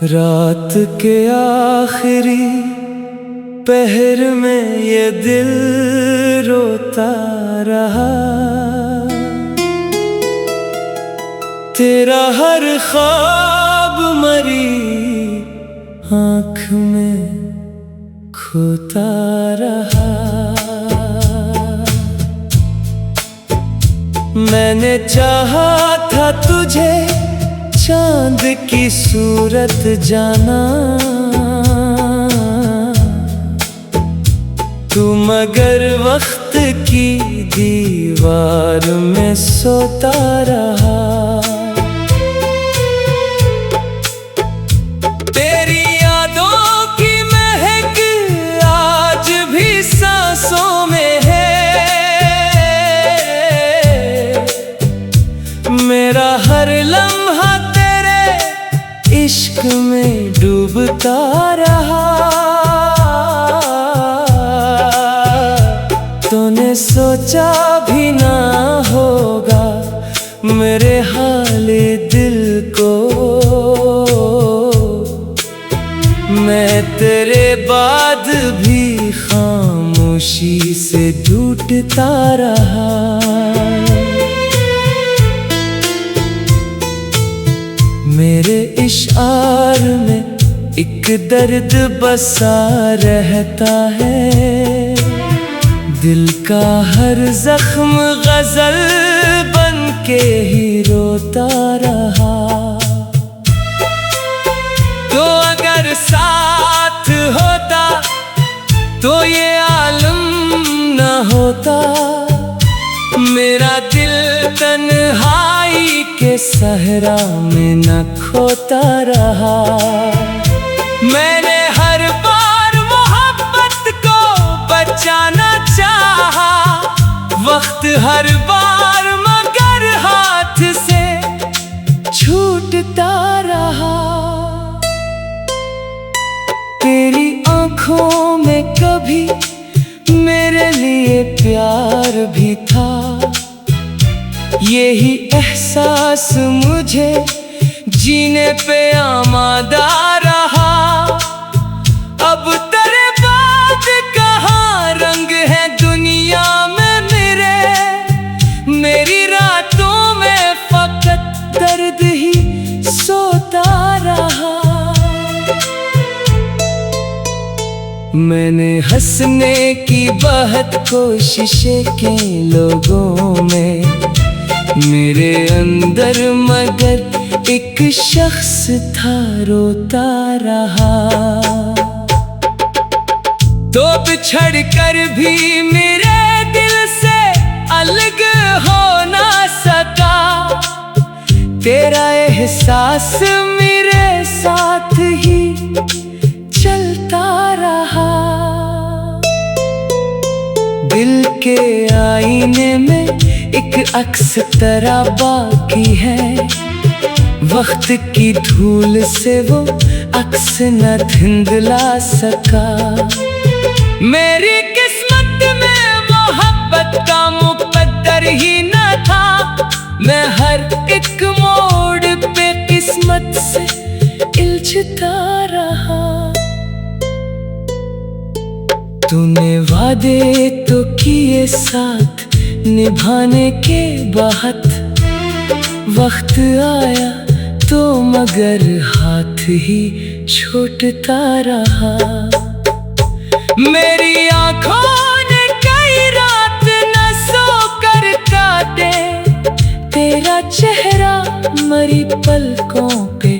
रात के आखिरी पहर में ये दिल रोता रहा, तेरा हर ख्वाब मरी आँख में खोता रहा। मैंने चाहा था तुझे चांद की सूरत जाना, तू मगर वक्त की दीवार में सोता रहा। तेरी यादों की महक आज भी सांसों में है, मेरा हर लम्हा इश्क में डूबता रहा। तूने सोचा भी ना होगा मेरे हाले दिल को, मैं तेरे बाद भी खामोशी से ढूंढता रहा। मेरे इशार में एक दर्द बसा रहता है, दिल का हर जख्म गजल बन के ही रोता रहा। तो अगर साथ होता तो ये आलम न होता, मेरा दिल तन्हाई के सहरा में न खोता रहा। मैंने हर बार मोहब्बत को बचाना चाहा, वक्त हर बार मगर हाथ से छूटता रहा। तेरी आँखों में कभी मेरे लिए प्यार भी था, यही एहसास मुझे जीने पे आमादा रहा। अब तेरे बाद कहाँ रंग है दुनिया में मेरे, मेरी रातों में फकत दर्द ही सोता रहा। मैंने हंसने की बहुत कोशिश की लोगों में, मेरे अंदर मगर एक शख्स था रोता रहा। तो बिछड़ कर भी मेरे दिल से अलग हो ना सका, तेरा एहसास मेरे साथ ही चलता रहा। दिल के आईने में एक अक्स तेरा बाकी है, वक्त की धूल से वो अक्स न धुंधला सका। मेरी किस्मत में मोहब्बत का मुकद्दर ही न था, मैं हर एक मोड़ पे किस्मत से उलझता रहा। तूने वादे तो किए साथ निभाने के बाद, वक्त आया तो मगर हाथ ही छूटता रहा। मेरी आँखों ने कई रात न सो कर काटे, तेरा चेहरा मरी पलकों पे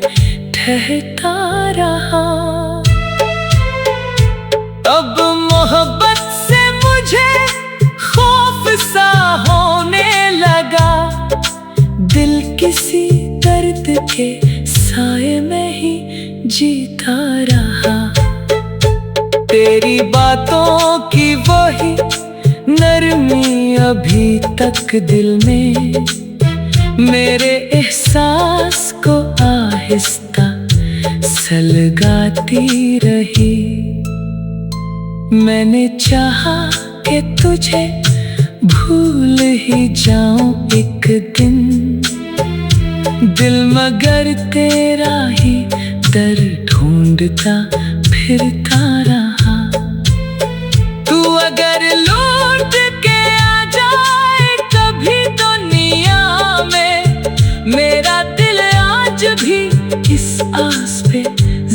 ठहरता रहा। अब मोहब्बत से मुझे खौफ सा होने लगा, दिल किसी दर्द के साए में ही जीता रहा। तेरी बातों की वही नरमी अभी तक दिल में मेरे एहसास को आहिस्ता सलगाती रही। मैंने चाहा कि तुझे भूल ही जाऊं एक दिन, दिल मगर तेरा ही दर ढूंढता फिरता रहा। तू अगर लौट के आ जाए कभी दुनिया में, मेरा दिल आज भी इस आस पे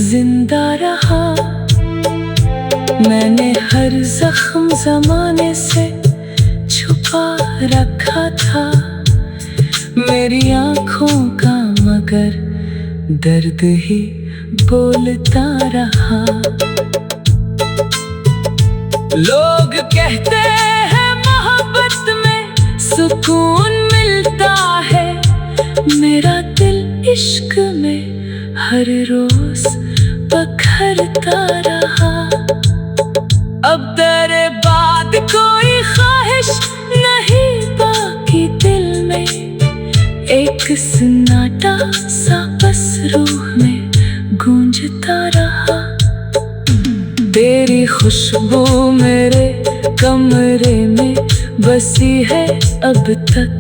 जिंदा रहा। मैंने हर जख्म ज़माने से छुपा रखा था, मेरी आँखों का मगर दर्द ही बोलता रहा। लोग कहते हैं मोहब्बत में सुकून मिलता है, मेरा दिल इश्क में हर रोज बखरता रहा। अब तेरे बाद कोई ख्वाहिश नहीं बाकी दिल में, एक सन्नाटा सा बस रूह में गूंजता रहा। तेरी खुशबू मेरे कमरे में बसी है अब तक,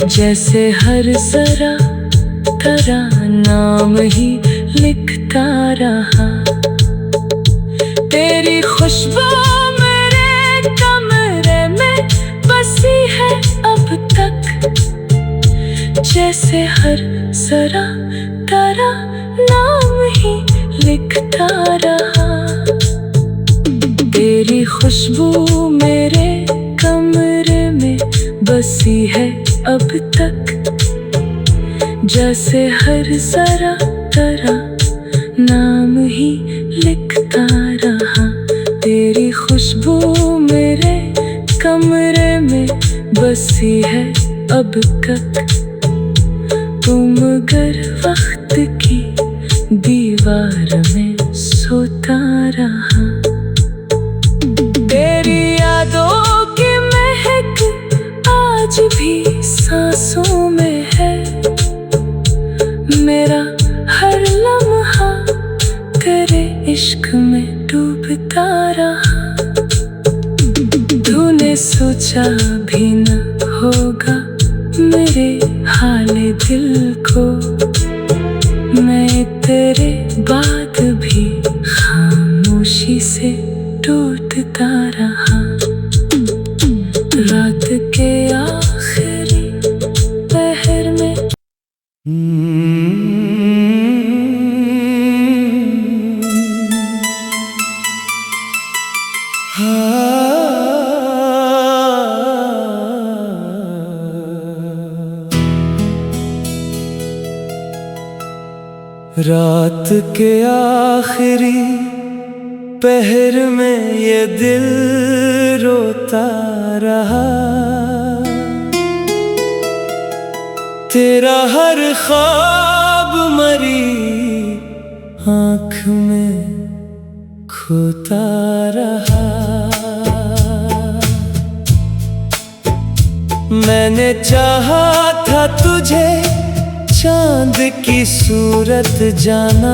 जैसे हर जरा तेरा नाम ही लिखता रहा। तेरी खुशबू मेरे कमरे में बसी है अब तक, जैसे हर जरा तेरा नाम ही लिखता रहा। तेरी खुशबू मेरे कमरे में बसी है अब तक, जैसे हर जरा तेरा नाम ही लिखता रहा। तेरी खुशबू मेरे कमरे में बसी है अब तक, तुम मगर वक्त की दीवार में सोता रहा। तेरी यादों की महक आज भी सांसों में है, मेरा हर लम्हा तेरे इश्क में डूबता रहा। तूने सोचा भी न होगा मेरे हाले दिल को, मैं तेरे बाद भी खामोशी से टूटता रहा। रात के आखिरी पहर में रात के आखिरी पहर में ये दिल रोता रहा। तेरा हर ख्वाब मरी आँख में खोता रहा। मैंने चाहा था तुझे चांद की सूरत जाना,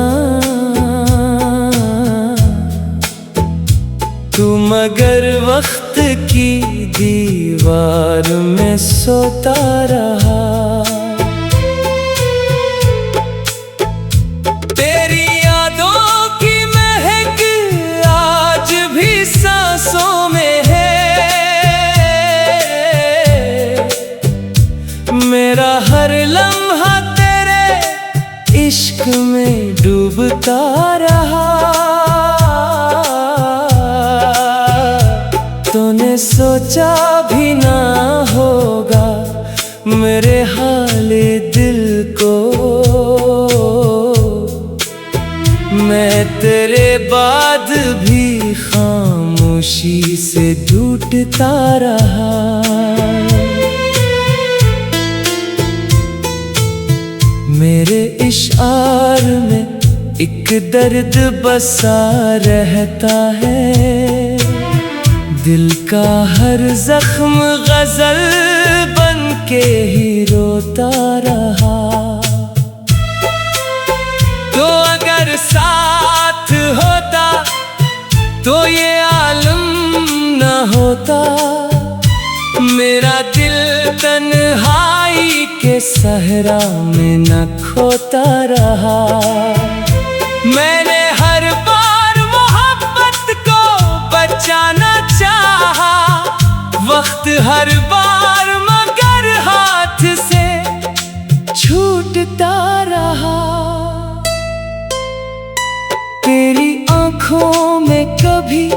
तू मगर वक्त की दीवार में सोता रहा। तेरी यादों की महक आज भी सांसों में है, मेरा हर लम्हा इश्क में डूबता रहा। तूने सोचा भी ना होगा मेरे हाले दिल को, मैं तेरे बाद भी खामोशी से टूटता रहा। मेरे इशार में एक दर्द बसा रहता है, दिल का हर जख्म गजल बन के ही रोता रहा। रोता, मेरा दिल तन्हाई के सहरा में न खोता रहा। मैंने हर बार मोहब्बत को बचाना चाहा, वक्त हर बार मगर हाथ से छूटता रहा। तेरी आंखों में कभी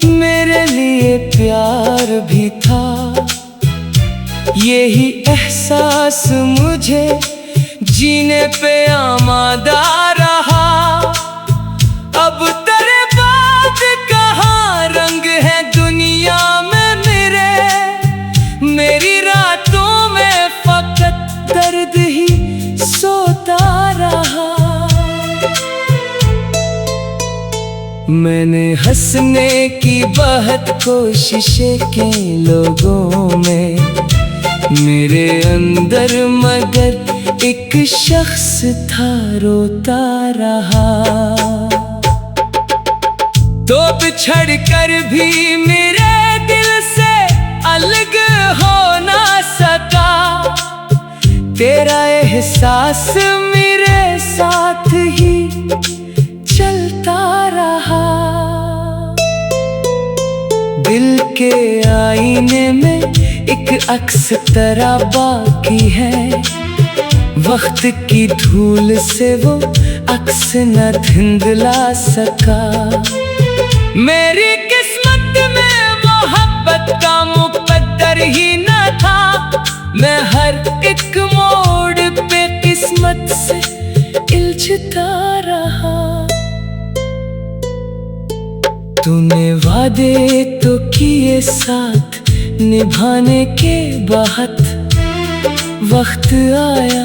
मेरे लिए प्यार भी था, यही एहसास मुझे जीने पे आमादा रहा। अब तेरे बाद कहाँ रंग है दुनिया में मेरी रातों में फकत दर्द ही सोता रहा। मैंने हंसने की बहुत कोशिशें की लोगों में, मेरे अंदर मगर एक शख्स था रोता रहा। तो बिछड़ कर भी मेरे दिल से अलग हो ना सका, तेरा एहसास मेरे साथ ही चलता रहा। दिल के आईने में एक अक्स तेरा बाकी है, वक्त की धूल से वो अक्स न धुंधला सका। मेरी किस्मत में मोहब्बत का मुकद्दर ही न था, मैं हर एक मोड़ पे किस्मत से इल्झता रहा। तूने वादे तो किए साथ निभाने के बाद, वक्त आया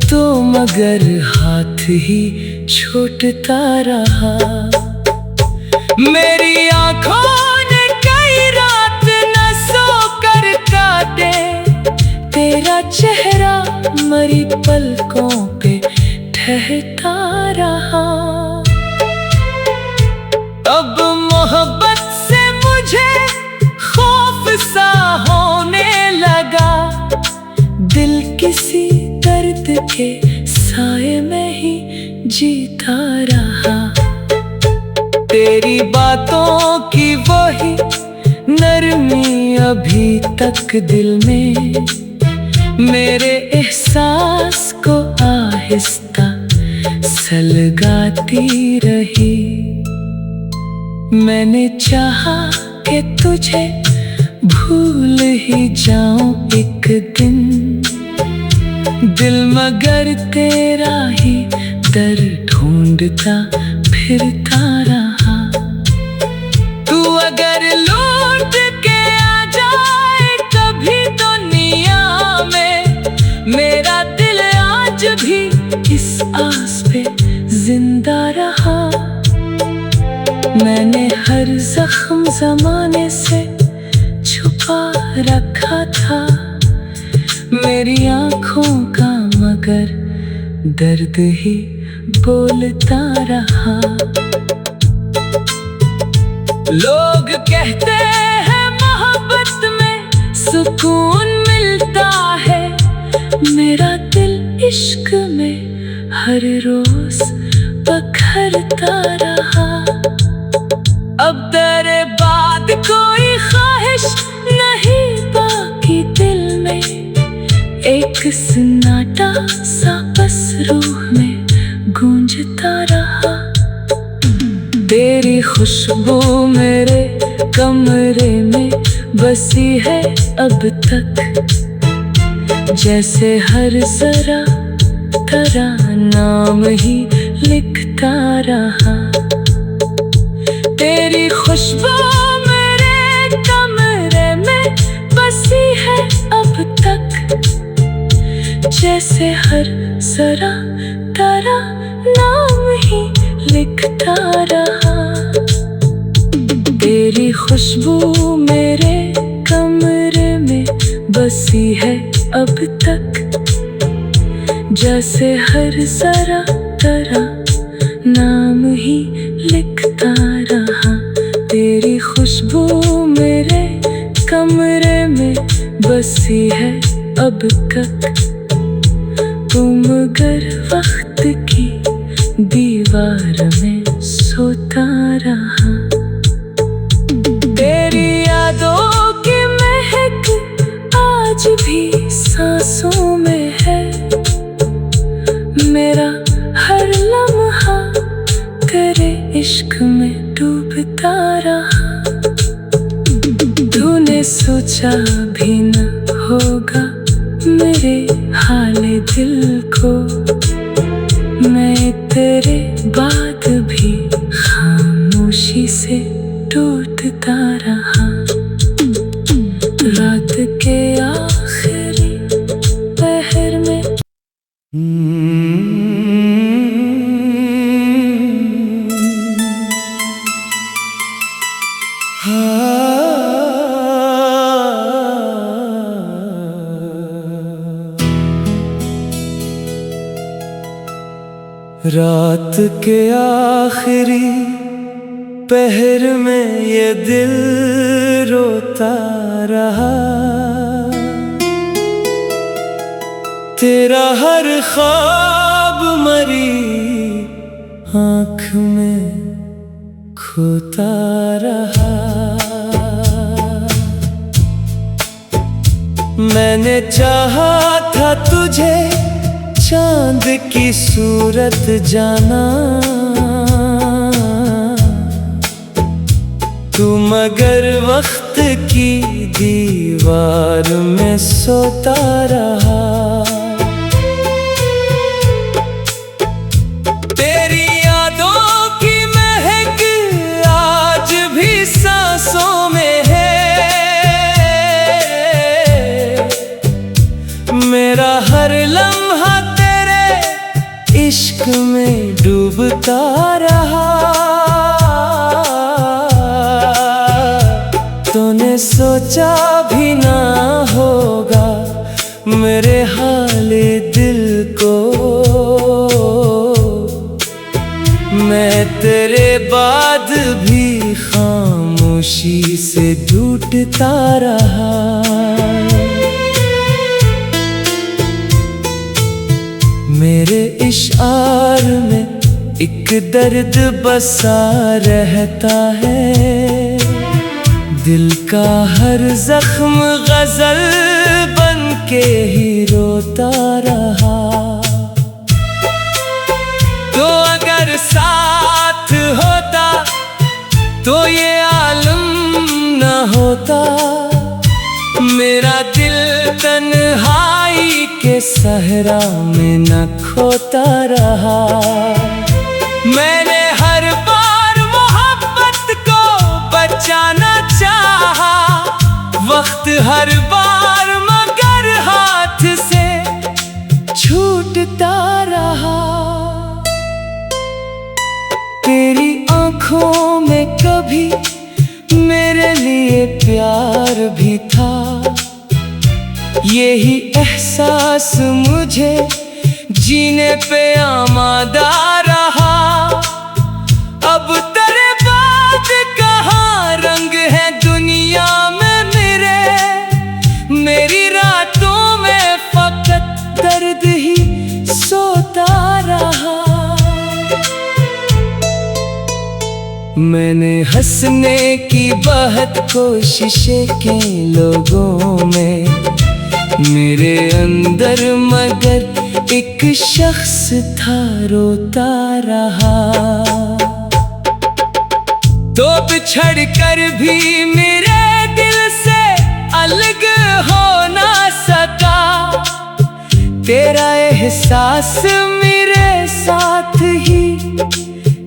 तो मगर हाथ ही छूटता रहा। मेरी आंखों ने कई रात न सो कर काटे, तेरा चेहरा मरी पलकों पे ठहरता रहा। अब मोहब्बत से मुझे खौफ सा होने लगा, दिल किसी दर्द के साए में ही जीता रहा। तेरी बातों की वही नरमी अभी तक दिल में मेरे एहसास को आहिस्ता सलगाती रही। मैंने चाहा कि तुझे भूल ही जाऊं एक दिन, दिल मगर तेरा ही दर ढूंढता फिरता रहा। तू अगर लौट के आ जाए कभी दुनिया में, मेरा दिल आज भी इस आस पे जिंदा रहा। मैंने हर जख्म जमाने से छुपा रखा था, मेरी आंखों का मगर दर्द ही बोलता रहा। लोग कहते हैं मोहब्बत में सुकून मिलता है, मेरा दिल इश्क में हर रोज बखरता रहा। अब तेरे बाद कोई ख्वाहिश नहीं बाकी दिल में, एक सन्नाटा सा बस रूह में गूंजता रहा। तेरी खुशबू मेरे कमरे में बसी है अब तक, जैसे हर जरा तेरा नाम ही लिखता रहा। तेरी खुशबू मेरे कमरे में बसी है अब तक, जैसे हर जरा तेरा नाम ही लिखता रहा। तेरी खुशबू मेरे कमरे में बसी है अब तक, जैसे हर जरा तेरा नाम ही लिखता रहा। तेरी खुशबू मेरे कमरे में बसी है अब तक तुम, मगर वक्त की दीवार में सोता रहा। तेरी यादों की महक आज भी सांसों में है, मेरा हर लम्हा तेरे इश्क में डूबता रहा। तूने सोचा भी न होगा मेरे हाले दिल को, मैं तेरे बाद भी खामोशी से टूटता रहा। रात के आखिरी पहर में रात के आखिरी पहर में ये दिल रोता रहा। तेरा हर ख्वाब मरी आँख में खोता रहा। मैंने चाहा था तुझे चांद की सूरत जाना, तू मगर वक्त की दीवार में सोता रहा। तेरी यादों की महक आज भी सांसों में है, मेरा हर लम्हा इश्क में डूबता रहा। तूने सोचा भी ना होगा मेरे हाले दिल को, मैं तेरे बाद भी खामोशी से टूटता रहा। मेरे इशार में एक दर्द बसा रहता है, दिल का हर जख्म गजल बन के ही रोता रहा। तो अगर साथ होता तो ये आलम न होता, मेरा दिल तन्हाई के सहरा में न खोता रहा। मैंने हर बार मोहब्बत को बचाना चाहा, वक्त हर बार मगर हाथ से छूटता रहा। तेरी आँखों में कभी मेरे लिए प्यार भी था, यही एहसास मुझे जीने पे आमादा रहा। अब तेरे बाद कहाँ रंग है दुनिया में मेरे, मेरी रातों में फकत दर्द ही सोता रहा। मैंने हंसने की बहुत कोशिश की लोगों में, मेरे अंदर मगर एक शख्स था रोता रहा। तो बिछड़ कर भी मेरे दिल से अलग हो ना सका, तेरा एहसास मेरे साथ ही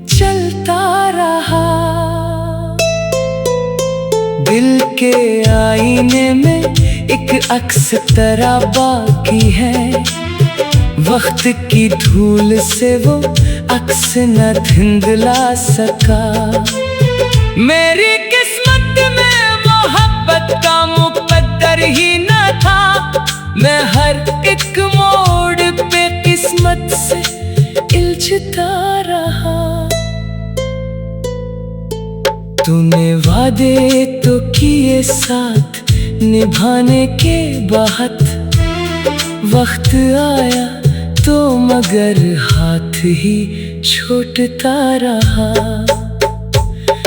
चलता रहा। दिल के आईने में एक अक्स तेरा बाकी है, वक्त की धूल से वो अक्स न धुंधला सका। मेरी किस्मत में मोहब्बत का मुकद्दर ही न था, मैं हर एक मोड़ पे किस्मत से इल्झता रहा। तूने वादे तो किए साथ निभाने के बहुत वक्त आया तो मगर हाथ ही छूटता रहा।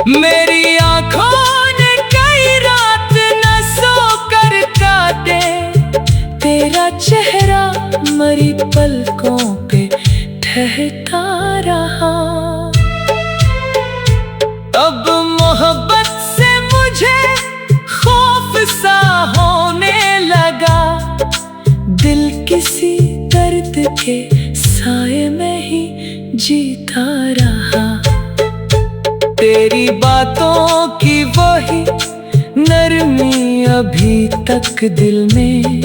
मेरी आंखों ने कई रात न सो कर काटे, तेरा चेहरा मरी पलकों पे ठहरता रहा। अब मोहब्बत से मुझे खौफ सा होने लगा, दिल किसी दर्द के साए में ही जीता रहा। तेरी बातों की वही नरमी अभी तक दिल में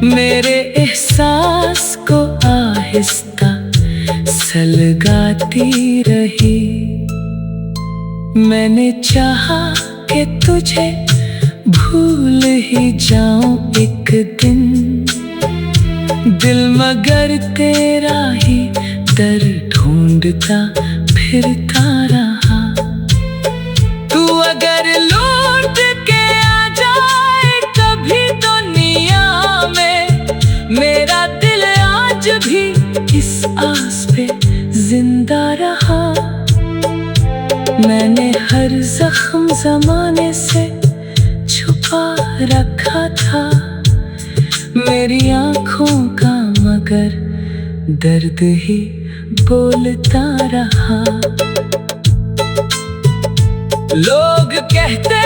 मेरे एहसास को आहिस्ता सलगाती रही। मैंने चाहा कि तुझे भूल ही जाऊं एक दिन, दिल मगर तेरा ही दर ढूंढता फिरता रहा। तू अगर लौट के आ जाए कभी दुनिया में, मेरा दिल आज भी इस आस पे जिंदा रहा। मैंने हर जख्म ज़माने से छुपा रखा था, मेरी आँखों का मगर दर्द ही बोलता रहा। लोग कहते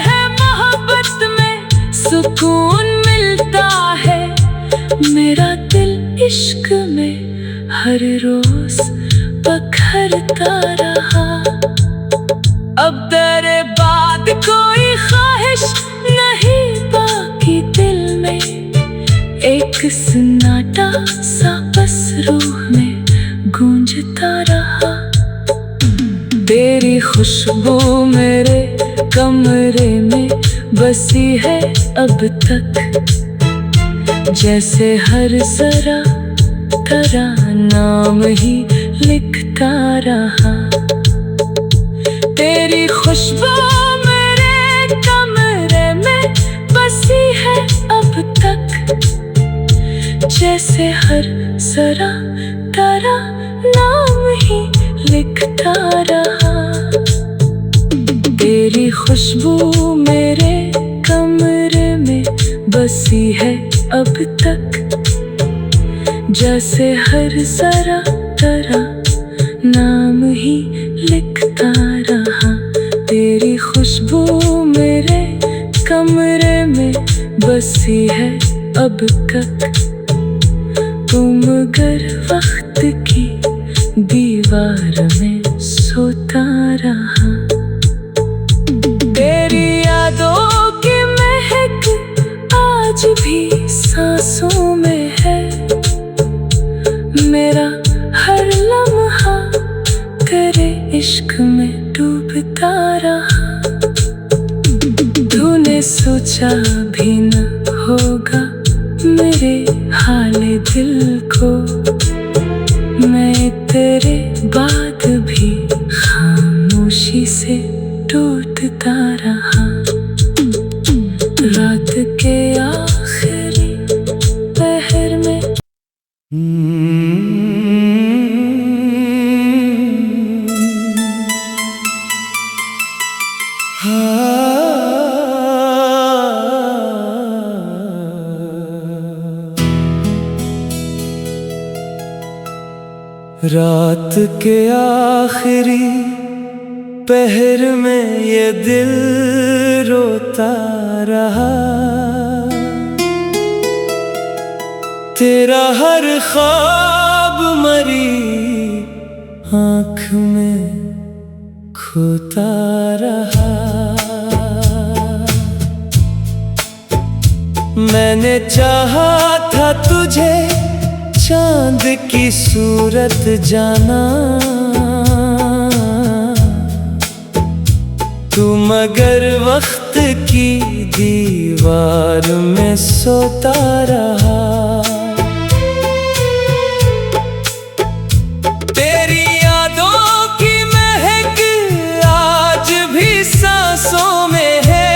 हैं मोहब्बत में सुकून मिलता है, मेरा दिल इश्क में हर रोज बखरता रहा। अब तेरे बाद कोई ख्वाहिश नहीं बाकी दिल में, एक सन्नाटा सा बस रूह में गूंजता रहा। तेरी खुशबू मेरे कमरे में बसी है अब तक, जैसे हर जरा तेरा नाम ही लिखता रहा। तेरी खुशबू मेरे कमरे में बसी है अब तक, जैसे हर जरा तेरा नाम ही लिखता रहा। तेरी खुशबू मेरे कमरे में बसी है अब तक, जैसे हर जरा तेरा नाम ही लिखता रहा। तेरी खुशबू मेरे कमरे में बसी है अब तक, तुम मगर वक्त की दीवार में सोता रहा। तेरी यादों की महक आज भी सांसों में है, मेरा हर लम्हा तेरे इश्क में डूबता रहा। तूने सोचा भी न होगा मेरे हाले दिल को, मैं तेरे बाद भी खामोशी से टूटता रहा। रात के आखिरी पहर में रात के आखिरी पहर में ये दिल रोता रहा, तेरा हर ख्वाब मरी आँख में खोता रहा। मैंने चाहा था तुझे चांद की सूरत जाना, तू मगर वक्त की दीवार में सोता रहा। तेरी यादों की महक आज भी सांसों में है,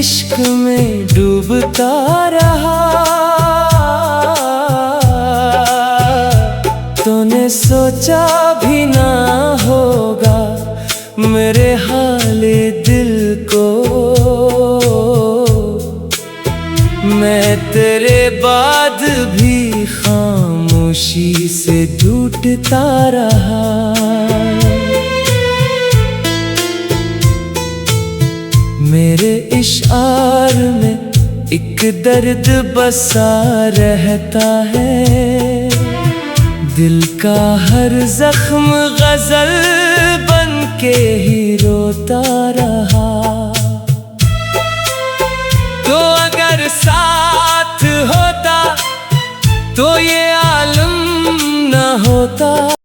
इश्क में डूबता रहा। तूने सोचा भी ना होगा मेरे हाले दिल को। मैं तेरे बाद भी खामोशी से टूटता रहा। मेरे इशार में एक दर्द बसा रहता है। दिल का हर जख्म गजल बन के ही रोता रहा। तो अगर साथ होता तो ये आलम न होता।